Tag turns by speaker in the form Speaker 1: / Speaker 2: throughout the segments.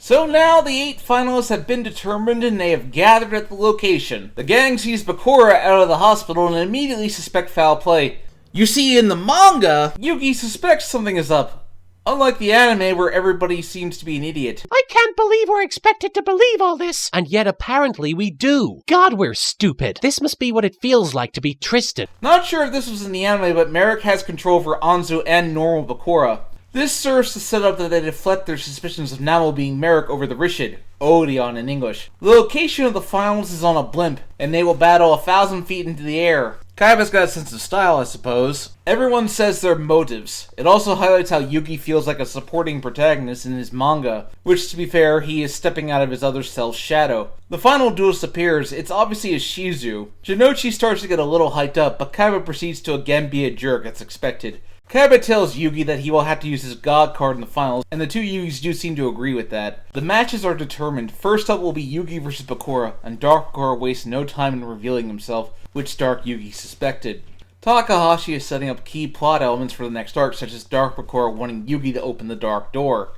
Speaker 1: So now the 8 finalists have been determined and they have gathered at the location. The gang sees Bakura out of the hospital and immediately suspect foul play. You see, in the manga, Yugi suspects something is up. Unlike the anime where everybody seems to be an idiot.
Speaker 2: I can't believe we're expected to believe all this. And yet apparently we do. God, we're stupid. This must be what it feels like to be Tristan.
Speaker 1: Not sure if this was in the anime, but Merrick has control over Anzu and normal Bakura. This serves to set up that they deflect their suspicions of Namo being Merrick over the Rishid, Odeon in English. The location of the finals is on a blimp, and they will battle 1,000 feet into the air. Kaiba's got a sense of style, I suppose. Everyone says their motives. It also highlights how Yugi feels like a supporting protagonist in his manga, which, to be fair, he is stepping out of his other self's shadow. The final duelist appears. It's obviously Ishizu. Jonouchi starts to get a little hyped up, but Kaiba proceeds to again be a jerk, as expected. Kaiba tells Yugi that he will have to use his God card in the finals, and the two Yugis do seem to agree with that. The matches are determined. First up will be Yugi versus Bakura, and Dark Bakura wastes no time in revealing himself, which Dark Yugi suspected. Takahashi is setting up key plot elements for the next arc, such as Dark Bakura wanting Yugi to open the Dark Door.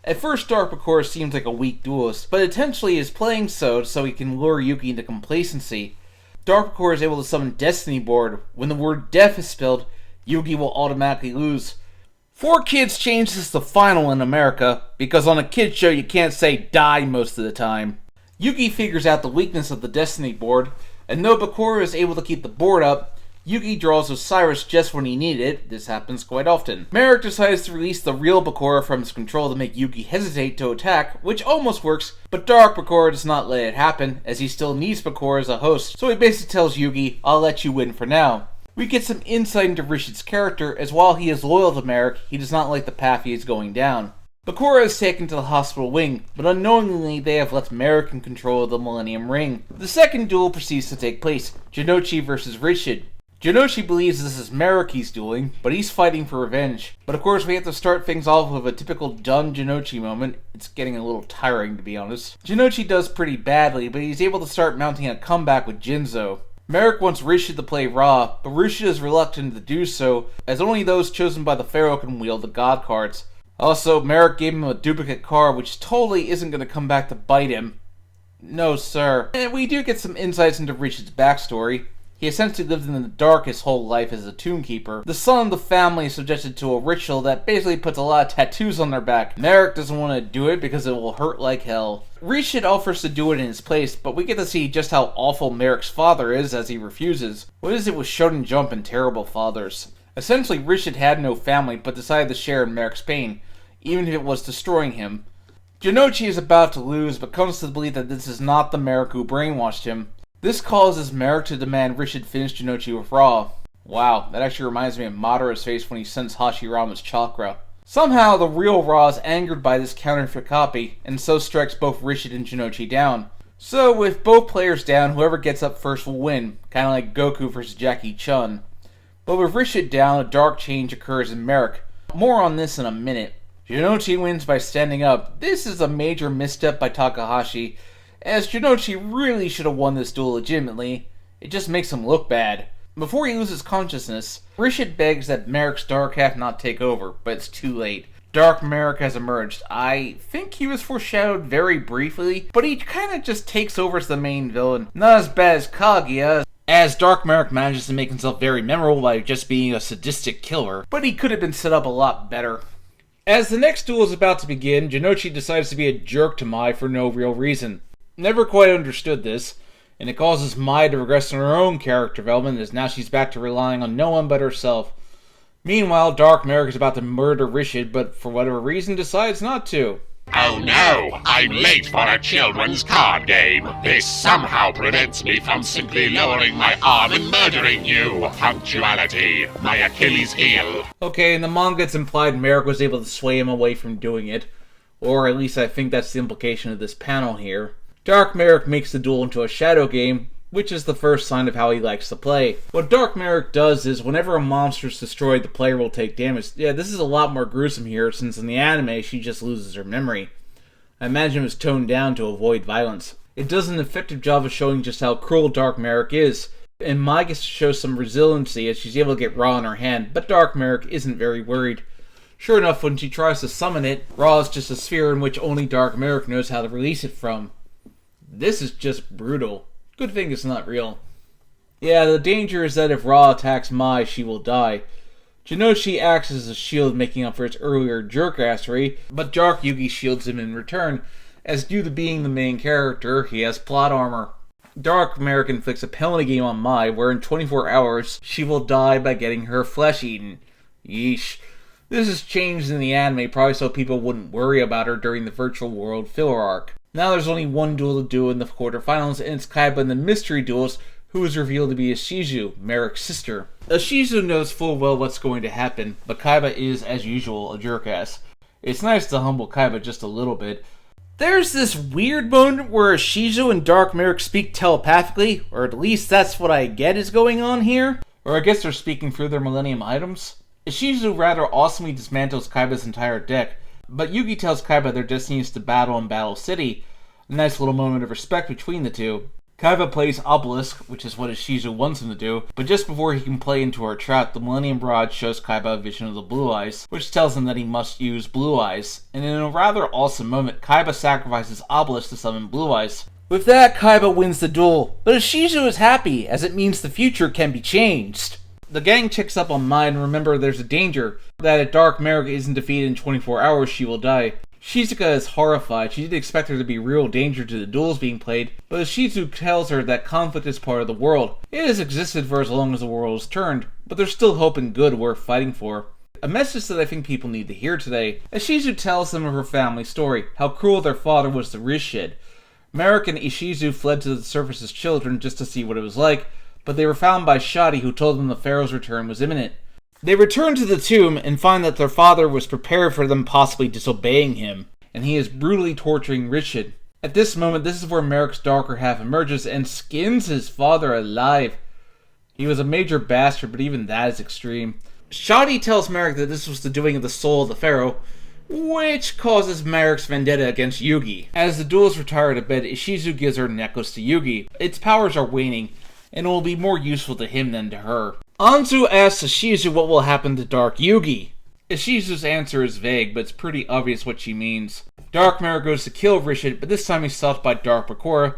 Speaker 1: At first, Dark Bakura seems like a weak duelist, but intentionally is playing so he can lure Yugi into complacency. Dark Bakura is able to summon Destiny Board. When the word death is spelled, Yugi will automatically lose. 4Kids changed this to final in America, because on a kid show you can't say die most of the time. Yugi figures out the weakness of the Destiny Board, and though Bakura is able to keep the board up, Yugi draws Osiris just when he needed it. This happens quite often. Merrick decides to release the real Bakura from his control to make Yugi hesitate to attack, which almost works, but Dark Bakura does not let it happen, as he still needs Bakura as a host, so he basically tells Yugi, "I'll let you win for now." We get some insight into Rishid's character, as while he is loyal to Merrick, he does not like the path he is going down. Bakura is taken to the hospital wing, but unknowingly they have left Merrick in control of the Millennium Ring. The second duel proceeds to take place, Jonouchi versus Rishid. Jonouchi believes this is Merrick he's dueling, but he's fighting for revenge. But of course we have to start things off with a typical done Jonouchi moment. It's getting a little tiring, to be honest. Jonouchi does pretty badly, but he's able to start mounting a comeback with Jinzo. Merrick wants Rishid to play Ra, but Rishid is reluctant to do so, as only those chosen by the Pharaoh can wield the God cards. Also, Merrick gave him a duplicate card, which totally isn't going to come back to bite him. No, sir. And we do get some insights into Rishid's backstory. He essentially lived in the dark his whole life as a tombkeeper. The son of the family is subjected to a ritual that basically puts a lot of tattoos on their back. Merrick doesn't want to do it because it will hurt like hell. Rishid offers to do it in his place, but we get to see just how awful Merrick's father is as he refuses. What is it with Shonen Jump and terrible fathers? Essentially, Rishid had no family, but decided to share in Merrick's pain, even if it was destroying him. Jonouchi is about to lose, but comes to the belief that this is not the Merrick who brainwashed him. This causes Merrick to demand Rishid finish Jonouchi with Ra. Wow, that actually reminds me of Madara's face when he sends Hashirama's chakra. Somehow, the real Ra is angered by this counterfeit copy, and so strikes both Rishid and Jonouchi down. So, with both players down, whoever gets up first will win, kinda like Goku versus Jackie Chun. But with Rishid down, a dark change occurs in Merrick. More on this in a minute. Jonouchi wins by standing up. This is a major misstep by Takahashi, as Jonouchi really should have won this duel legitimately. It just makes him look bad. Before he loses consciousness, Rishid begs that Merrick's dark half not take over, but it's too late. Dark Merrick has emerged. I think he was foreshadowed very briefly, but he kinda just takes over as the main villain. Not as bad as Kaguya, as Dark Merrick manages to make himself very memorable by just being a sadistic killer, but he could have been set up a lot better. As the next duel is about to begin, Jonouchi decides to be a jerk to Mai for no real reason. Never quite understood this, and it causes Mai to regress in her own character development as now she's back to relying on no one but herself. Meanwhile, Dark Merrick is about to murder Rishid, but for whatever reason decides not to.
Speaker 3: Oh no, I'm late for a children's card game. This somehow prevents me from simply lowering my arm and murdering you. Punctuality, my Achilles heel.
Speaker 1: Okay, in the manga it's implied Merrick was able to sway him away from doing it, or at least I think that's the implication of this panel here. Dark Merrick makes the duel into a shadow game, which is the first sign of how he likes to play. What Dark Merrick does is, whenever a monster is destroyed, the player will take damage. Yeah, this is a lot more gruesome here, since in the anime, she just loses her memory. I imagine it was toned down to avoid violence. It does an effective job of showing just how cruel Dark Merrick is, and Mai gets to show some resiliency as she's able to get Ra in her hand, but Dark Merrick isn't very worried. Sure enough, when she tries to summon it, Ra is just a sphere in which only Dark Merrick knows how to release it from. This is just brutal. Good thing it's not real. Yeah, the danger is that if Ra attacks Mai, she will die. Jonouchi acts as a shield making up for its earlier jerkassery, but Dark Yugi shields him in return, as due to being the main character, he has plot armor. Dark Merrick inflicts a penalty game on Mai, where in 24 hours, she will die by getting her flesh eaten. Yeesh. This has changed in the anime, probably so people wouldn't worry about her during the virtual world filler arc. Now there's only one duel to do in the quarterfinals, and it's Kaiba in the mystery duels, who is revealed to be Ishizu, Merrick's sister. Ishizu knows full well what's going to happen, but Kaiba is, as usual, a jerkass. It's nice to humble Kaiba just a little bit. There's this weird moment where Ishizu and Dark Merrick speak telepathically, or at least that's what I get is going on here. Or I guess they're speaking through their Millennium items. Ishizu rather awesomely dismantles Kaiba's entire deck, but Yugi tells Kaiba their destiny is to battle in Battle City. A nice little moment of respect between the two. Kaiba plays Obelisk, which is what Ishizu wants him to do, but just before he can play into her trap, the Millennium Rod shows Kaiba a vision of the Blue Eyes, which tells him that he must use Blue Eyes. And in a rather awesome moment, Kaiba sacrifices Obelisk to summon Blue Eyes. With that, Kaiba wins the duel, but Ishizu is happy, as it means the future can be changed. The gang checks up on Mai and remember there's a danger, that if Dark Merrick isn't defeated in 24 hours, she will die. Shizuka is horrified. She didn't expect there to be real danger to the duels being played, but Ishizu tells her that conflict is part of the world. It has existed for as long as the world has turned, but there's still hope and good worth fighting for. A message that I think people need to hear today. Ishizu tells them of her family story, how cruel their father was to Rishid. Merrick and Ishizu fled to the surface as children just to see what it was like, but they were found by Shadi, who told them the Pharaoh's return was imminent. They return to the tomb and find that their father was prepared for them possibly disobeying him, and he is brutally torturing Rishid. At this moment, this is where Merrick's darker half emerges and skins his father alive. He was a major bastard, but even that is extreme. Shadi tells Merrick that this was the doing of the soul of the Pharaoh, which causes Merrick's vendetta against Yugi. As the duels retire to bed, Ishizu gives her necklace to Yugi. Its powers are waning, and it will be more useful to him than to her. Anzu asks Ishizu what will happen to Dark Yugi. Ishizu's answer is vague, but it's pretty obvious what she means. Dark Merrick goes to kill Rishid, but this time he's stopped by Dark Bakura,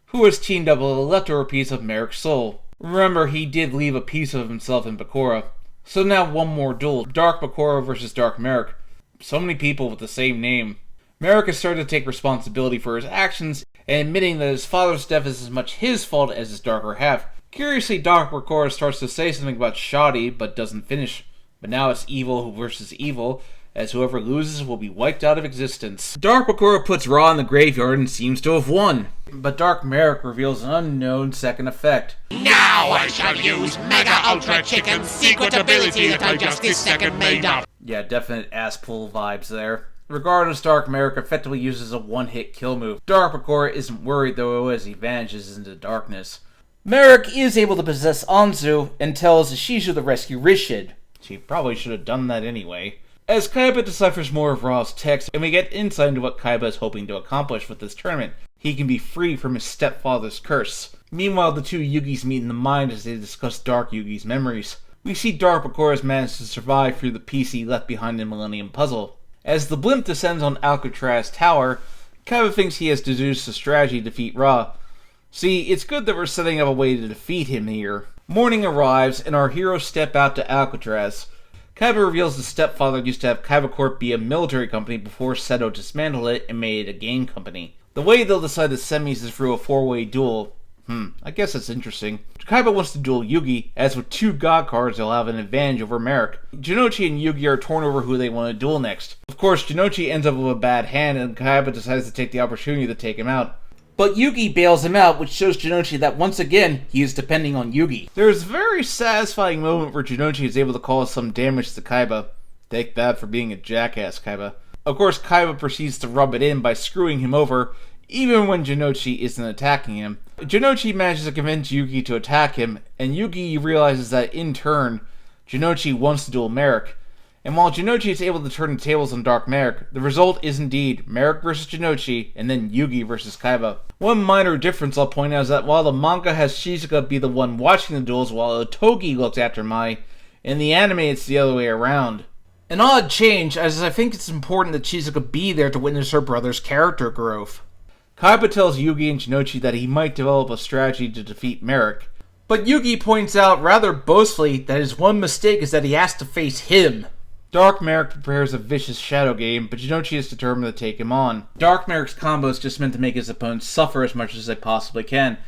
Speaker 1: who has teamed up with a leftover piece of Merrick's soul. Remember, he did leave a piece of himself in Bakura. So now one more duel, Dark Bakura versus Dark Merrick. So many people with the same name. Merrick has started to take responsibility for his actions, and admitting that his father's death is as much his fault as his darker half. Curiously, Dark Bakura starts to say something about Shadi, but doesn't finish. But now it's evil versus evil, as whoever loses will be wiped out of existence. Dark Bakura puts Ra in the graveyard and seems to have won. But Dark Merrick reveals an unknown second effect.
Speaker 3: Now I shall use Mega Ultra Chicken's secret ability that I just this second made up.
Speaker 1: Yeah, definite ass-pull vibes there. Regardless, Dark Merrick effectively uses a one-hit kill move. Dark Bakura isn't worried though as he vanishes into darkness. Merrick is able to possess Anzu and tells Ishizu to rescue Rishid. She probably should have done that anyway. As Kaiba deciphers more of Ra's text, and we get insight into what Kaiba is hoping to accomplish with this tournament, he can be free from his stepfather's curse. Meanwhile, the two Yugis meet in the mind as they discuss Dark Yugi's memories. We see Dark Bakura's managed to survive through the PC left behind in Millennium Puzzle. As the blimp descends on Alcatraz Tower, Kaiba thinks he has deduced a strategy to defeat Ra. See, it's good that we're setting up a way to defeat him here. Morning arrives, and our heroes step out to Alcatraz. Kaiba reveals the stepfather used to have Kaiba Corp be a military company before Seto dismantled it and made it a game company. The way they'll decide the semis is through a four-way duel. I guess that's interesting. Kaiba wants to duel Yugi, as with two God cards they'll have an advantage over Merrick. Jonouchi and Yugi are torn over who they want to duel next. Of course, Jonouchi ends up with a bad hand, and Kaiba decides to take the opportunity to take him out. But Yugi bails him out, which shows Jonouchi that once again, he is depending on Yugi. There is a very satisfying moment where Jonouchi is able to cause some damage to Kaiba. Take that for being a jackass, Kaiba. Of course, Kaiba proceeds to rub it in by screwing him over, even when Jonouchi isn't attacking him. Jonouchi manages to convince Yugi to attack him, and Yugi realizes that in turn, Jonouchi wants to duel Merrick. And while Jonouchi is able to turn the tables on Dark Merrick, the result is indeed Merrick versus Jonouchi, and then Yugi versus Kaiba. One minor difference I'll point out is that while the manga has Shizuka be the one watching the duels while Otogi looks after Mai, in the anime it's the other way around. An odd change, as I think it's important that Shizuka be there to witness her brother's character growth. Kaiba tells Yugi and Jonouchi that he might develop a strategy to defeat Merrick, but Yugi points out rather boastfully that his one mistake is that he has to face him. Dark Merrick prepares a vicious shadow game, but Jonouchi is determined to take him on. Dark Merrick's combo is just meant to make his opponents suffer as much as they possibly can.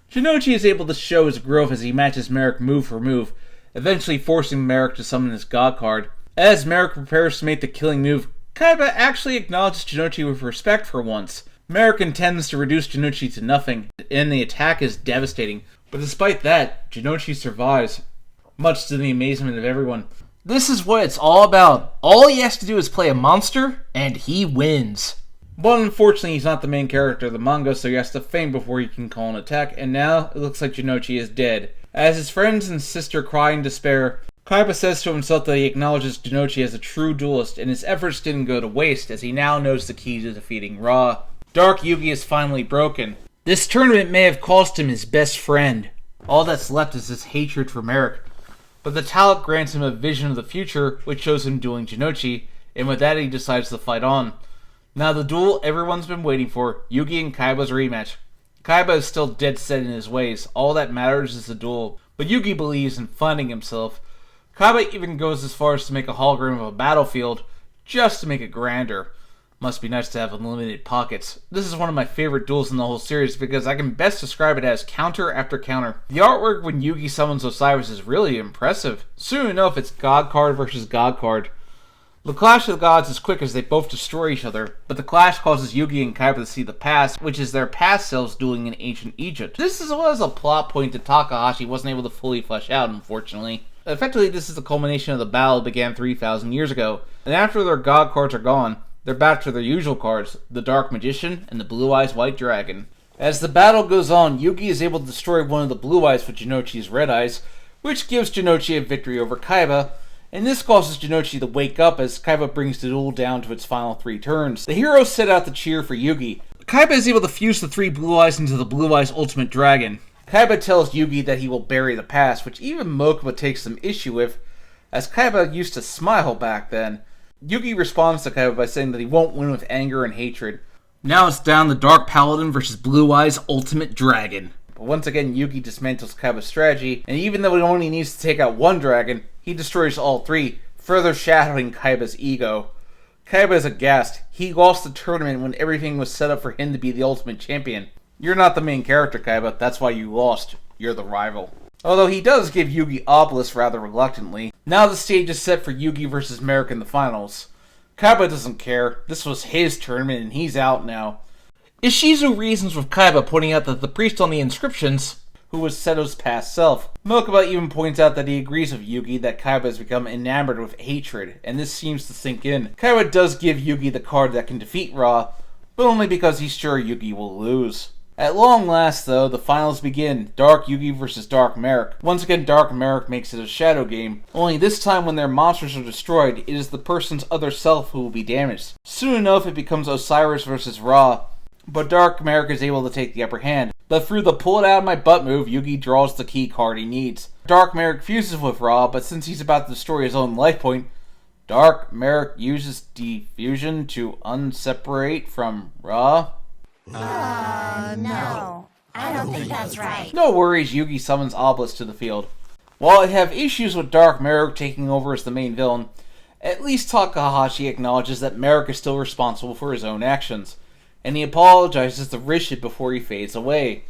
Speaker 1: Jonouchi is able to show his growth as he matches Merrick move for move, eventually forcing Merrick to summon his God card. As Merrick prepares to make the killing move, Kaiba actually acknowledges Jonouchi with respect for once. Merrick intends to reduce Jonouchi to nothing, and the attack is devastating. But despite that, Jonouchi survives, much to the amazement of everyone. This is what it's all about. All he has to do is play a monster, and he wins. But unfortunately, he's not the main character of the manga, so he has to feign before he can call an attack, and now it looks like Jonouchi is dead. As his friends and sister cry in despair, Kaiba says to himself that he acknowledges Jonouchi as a true duelist, and his efforts didn't go to waste, as he now knows the key to defeating Ra. Dark Yugi is finally broken. This tournament may have cost him his best friend. All that's left is his hatred for Merrick. But the talent grants him a vision of the future, which shows him dueling Jonouchi, and with that he decides to fight on. Now the duel everyone's been waiting for, Yugi and Kaiba's rematch. Kaiba is still dead set in his ways. All that matters is the duel. But Yugi believes in finding himself. Kaiba even goes as far as to make a hologram of a battlefield, just to make it grander. Must be nice to have unlimited pockets. This is one of my favorite duels in the whole series because I can best describe it as counter after counter. The artwork when Yugi summons Osiris is really impressive. Soon enough, it's God card versus God card. The clash of the gods is quick as they both destroy each other, but the clash causes Yugi and Kaiba to see the past, which is their past selves dueling in ancient Egypt. This was a plot point that Takahashi wasn't able to fully flesh out, unfortunately. Effectively, this is the culmination of the battle that began 3,000 years ago, and after their god cards are gone, they're back to their usual cards, the Dark Magician and the Blue Eyes White Dragon. As the battle goes on, Yugi is able to destroy one of the Blue Eyes with Jonouchi's Red Eyes, which gives Jonouchi a victory over Kaiba, and this causes Jonouchi to wake up as Kaiba brings the duel down to its final 3 turns. The heroes set out to cheer for Yugi. Kaiba is able to fuse the 3 Blue Eyes into the Blue Eyes Ultimate Dragon. Kaiba tells Yugi that he will bury the past, which even Mokuba takes some issue with, as Kaiba used to smile back then. Yugi responds to Kaiba by saying that he won't win with anger and hatred. Now it's down to Dark Paladin versus Blue Eyes Ultimate Dragon. But once again, Yugi dismantles Kaiba's strategy, and even though he only needs to take out one dragon, he destroys all 3, further shattering Kaiba's ego. Kaiba is aghast. He lost the tournament when everything was set up for him to be the ultimate champion. You're not the main character, Kaiba. That's why you lost. You're the rival. Although he does give Yugi Obelisk rather reluctantly. Now the stage is set for Yugi versus Merrick in the finals. Kaiba doesn't care. This was his tournament and he's out now. Ishizu reasons with Kaiba, pointing out that the priest on the inscriptions, who was Seto's past self. Mokuba even points out that he agrees with Yugi that Kaiba has become enamored with hatred, and this seems to sink in. Kaiba does give Yugi the card that can defeat Ra, but only because he's sure Yugi will lose. At long last, though, the finals begin. Dark Yugi versus Dark Merrick. Once again, Dark Merrick makes it a shadow game. Only this time when their monsters are destroyed, it is the person's other self who will be damaged. Soon enough, it becomes Osiris versus Ra, but Dark Merrick is able to take the upper hand. But through the pull it out of my butt move, Yugi draws the key card he needs. Dark Merrick fuses with Ra, but since he's about to destroy his own life point, Dark Merrick uses diffusion to unseparate from Ra.
Speaker 4: No. I don't think that's right.
Speaker 1: No worries, Yugi summons Obelisk to the field. While I have issues with Dark Merrick taking over as the main villain, at least Takahashi acknowledges that Merrick is still responsible for his own actions, and he apologizes to Rishid before he fades away.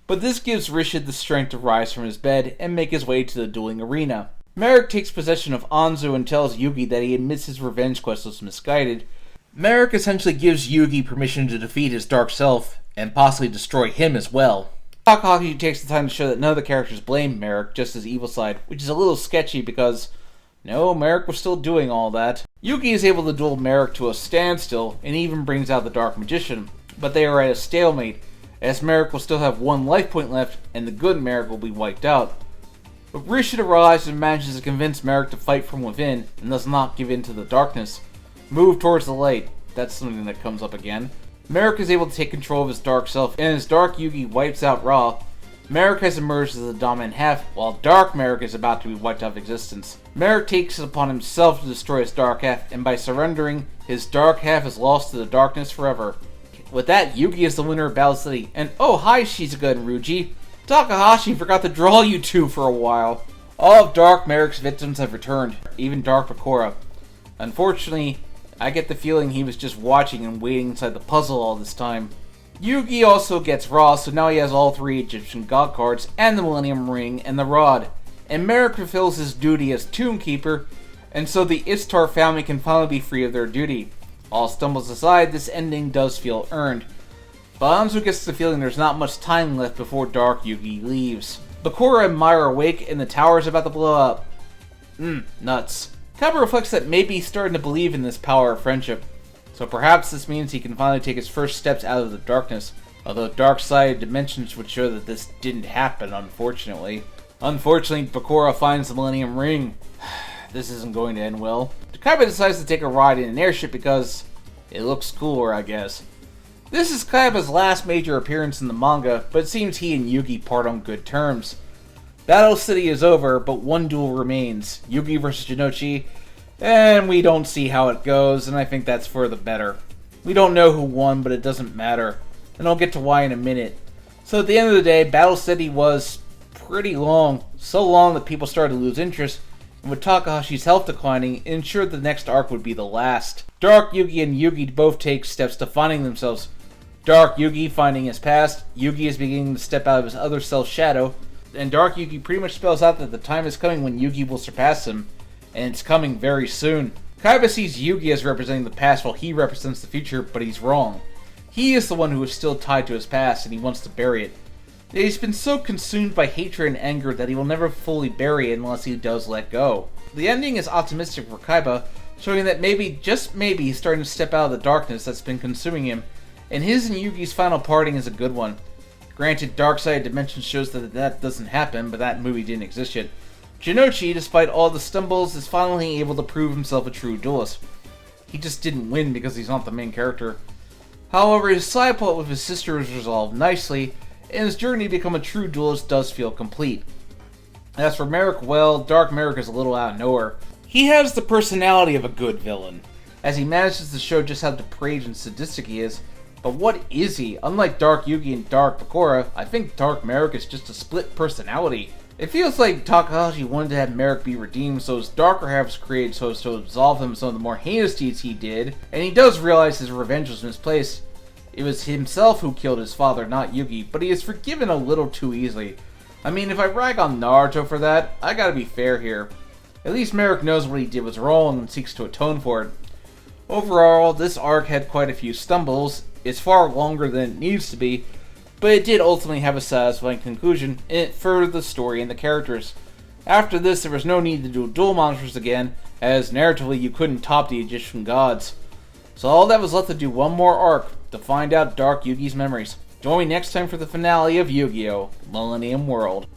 Speaker 1: But this gives Rishid the strength to rise from his bed and make his way to the dueling arena. Merrick takes possession of Anzu and tells Yugi that he admits his revenge quest was misguided. Merrick essentially gives Yugi permission to defeat his dark self, and possibly destroy him as well. Takahashi takes the time to show that none of the characters blame Merrick, just his evil side, which is a little sketchy because, no, Merrick was still doing all that. Yugi is able to duel Merrick to a standstill, and even brings out the Dark Magician, but they are at a stalemate, as Merrick will still have one life point left, and the good Merrick will be wiped out. But Rishid arrives and manages to convince Merrick to fight from within, and does not give in to the darkness. Move towards the light. That's something that comes up again. Merrick is able to take control of his dark self, and as Dark Yugi wipes out Ra, Merrick has emerged as the dominant half, while Dark Merrick is about to be wiped out of existence. Merrick takes it upon himself to destroy his dark half, and by surrendering, his dark half is lost to the darkness forever. With that, Yugi is the winner of Battle City, and oh hi Shizuka and Ryuji! Takahashi forgot to draw you two for a while. All of Dark Merrick's victims have returned, even Dark Bakura. Unfortunately, I get the feeling he was just watching and waiting inside the puzzle all this time. Yugi also gets Raw, so now he has all 3 Egyptian god cards, and the Millennium Ring, and the Rod. And Merrick fulfills his duty as Tomb Keeper, and so the Istar family can finally be free of their duty. All stumbles aside, this ending does feel earned. But Anzu gets the feeling there's not much time left before Dark Yugi leaves. Bakura and Mai are awake, and the tower is about to blow up. Nuts. Kaiba reflects that maybe he's starting to believe in this power of friendship. So perhaps this means he can finally take his first steps out of the darkness. Although dark-sided dimensions would show that this didn't happen, unfortunately. Unfortunately, Bakura finds the Millennium Ring. This isn't going to end well. Kaiba decides to take a ride in an airship because it looks cooler, I guess. This is Kaiba's last major appearance in the manga, but it seems he and Yugi part on good terms. Battle City is over, but one duel remains. Yugi versus Jonouchi, and we don't see how it goes, and I think that's for the better. We don't know who won, but it doesn't matter. And I'll get to why in a minute. So at the end of the day, Battle City was pretty long. So long that people started to lose interest, and with Takahashi's health declining, it ensured the next arc would be the last. Dark Yugi and Yugi both take steps to finding themselves. Dark Yugi finding his past, Yugi is beginning to step out of his other self's shadow, and Dark Yugi pretty much spells out that the time is coming when Yugi will surpass him, and it's coming very soon. Kaiba sees Yugi as representing the past while he represents the future, but he's wrong. He is the one who is still tied to his past, and he wants to bury it. He's been so consumed by hatred and anger that he will never fully bury it unless he does let go. The ending is optimistic for Kaiba, showing that maybe, just maybe, he's starting to step out of the darkness that's been consuming him, and his and Yugi's final parting is a good one. Granted, Dark Side Dimension shows that doesn't happen, but that movie didn't exist yet. Jonouchi, despite all the stumbles, is finally able to prove himself a true duelist. He just didn't win because he's not the main character. However, his side plot with his sister is resolved nicely, and his journey to become a true duelist does feel complete. As for Merrick, well, Dark Merrick is a little out of nowhere. He has the personality of a good villain, as he manages to show just how depraved and sadistic he is. But what is he? Unlike Dark Yugi and Dark Bakura, I think Dark Merrick is just a split personality. It feels like Takahashi wanted to have Merrick be redeemed, so his darker half was created so as to absolve him of some of the more heinous deeds he did, and he does realize his revenge was misplaced. It was himself who killed his father, not Yugi, but he is forgiven a little too easily. I mean, if I rag on Naruto for that, I gotta be fair here. At least Merrick knows what he did was wrong and seeks to atone for it. Overall, this arc had quite a few stumbles. It's far longer than it needs to be, but it did ultimately have a satisfying conclusion, and it furthered the story and the characters. After this, there was no need to do duel monsters again, as narratively you couldn't top the Egyptian gods. So all that was left to do one more arc, to find out Dark Yugi's memories. Join me next time for the finale of Yu-Gi-Oh! Millennium World.